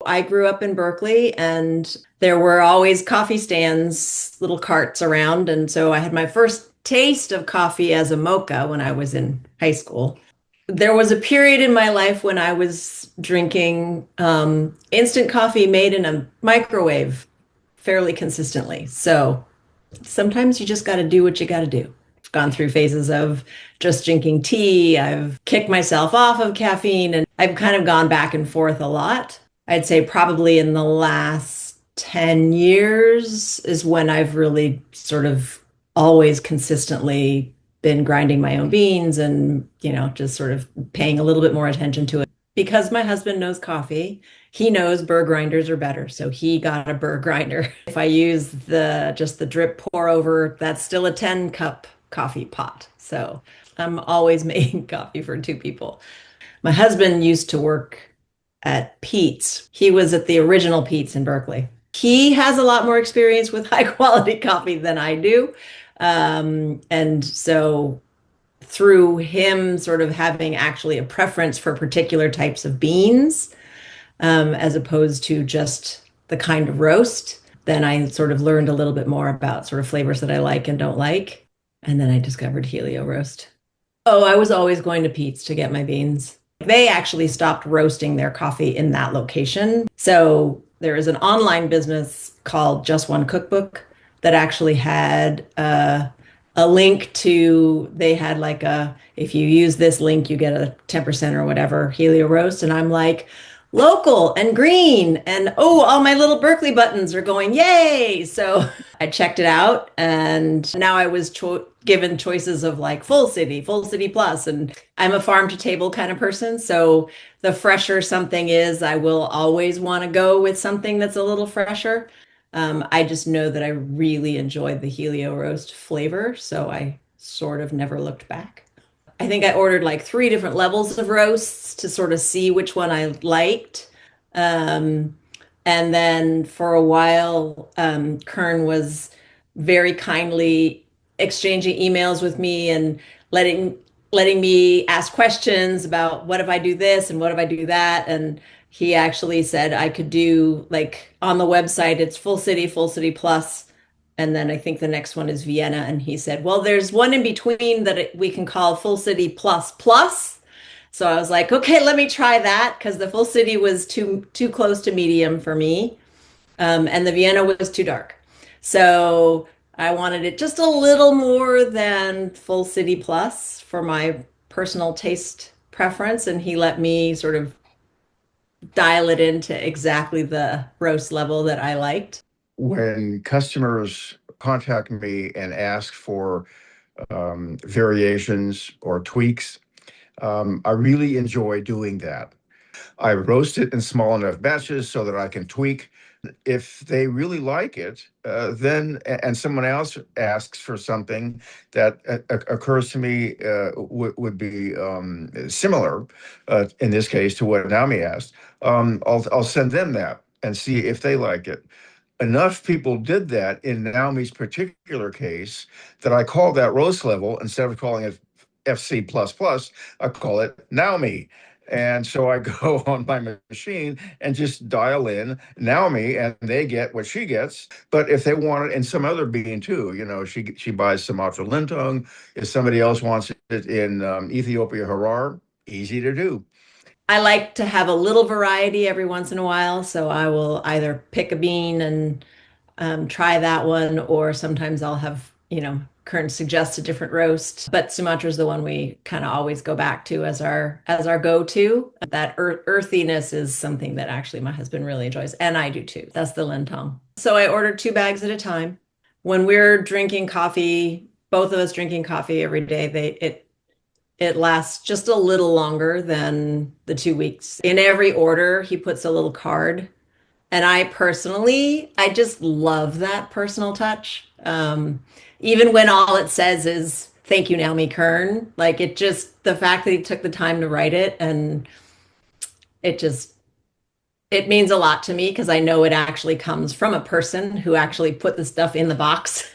I grew up in Berkeley and there were always coffee stands, little carts around. And so I had my first taste of coffee as a mocha when I was in high school. There was a period in my life when I was drinking instant coffee made in a microwave fairly consistently. So sometimes you just got to do what you got to do. I've gone through phases of just drinking tea. I've kicked myself off of caffeine and I've kind of gone back and forth a lot. I'd say probably in the last 10 years is when I've really sort of always consistently been grinding my own beans and, just sort of paying a little bit more attention to it. Because my husband knows coffee, he knows burr grinders are better, so he got a burr grinder. If I use the drip pour over, that's still a 10 cup coffee pot. So I'm always making coffee for two people. My husband used to work at Peet's. He was at the original Peet's in Berkeley. He has a lot more experience with high quality coffee than I do. And so through him sort of having actually a preference for particular types of beans, as opposed to just the kind of roast, then I sort of learned a little bit more about sort of flavors that I like and don't like. And then I discovered HelioRoast. Oh, I was always going to Pete's to get my beans. They actually stopped roasting their coffee in that location. So there is an online business called Just One Cookbook that actually had a link to, they had like if you use this link, you get a 10% or whatever HelioRoast. And I'm like, local and green. And oh, all my little Berkeley buttons are going, yay. So I checked it out. And now I was given choices of like full city plus. And I'm a farm to table kind of person. So the fresher something is, I will always want to go with something that's a little fresher. I just know that I really enjoyed the HelioRoast flavor. So I sort of never looked back. I think I ordered like three different levels of roasts to sort of see which one I liked. Um, and then for a while, Kern was very kindly exchanging emails with me and letting me ask questions about what if I do this and what if I do that. And he actually said I could do like on the website, it's full city plus. And then I think the next one is Vienna. And he said, well, there's one in between that we can call Full City Plus Plus. So I was like, okay, let me try that because the Full City was too close to medium for me. And the Vienna was too dark. So I wanted it just a little more than Full City Plus for my personal taste preference. And he let me sort of dial it into exactly the roast level that I liked. When customers contact me and ask for variations or tweaks, I really enjoy doing that. I roast it in small enough batches so that I can tweak. If they really like it, and someone else asks for something that occurs to me would be similar, in this case to what Naomi asked, I'll send them that and see if they like it. Enough people did that in Naomi's particular case that I call that roast level, instead of calling it FC plus plus, I call it Naomi. And so I go on my machine and just dial in Naomi, and they get what she gets. But if they want it in some other bean too, she buys Sumatra Lintong. If somebody else wants it in Ethiopia Harar, easy to do. I like to have a little variety every once in a while, so I will either pick a bean and try that one, or sometimes I'll have, Kern suggest a different roast. But Sumatra's the one we kind of always go back to as our go-to. That earthiness is something that actually my husband really enjoys, and I do too. That's the Lintong. So I ordered 2 bags at a time. When we're drinking coffee, both of us drinking coffee every day, it lasts just a little longer than the 2 weeks. In every order, he puts a little card. And I just love that personal touch. Even when all it says is, thank you, Naomi Kern, like the fact that he took the time to write it, and it just, it means a lot to me because I know it actually comes from a person who actually put the stuff in the box.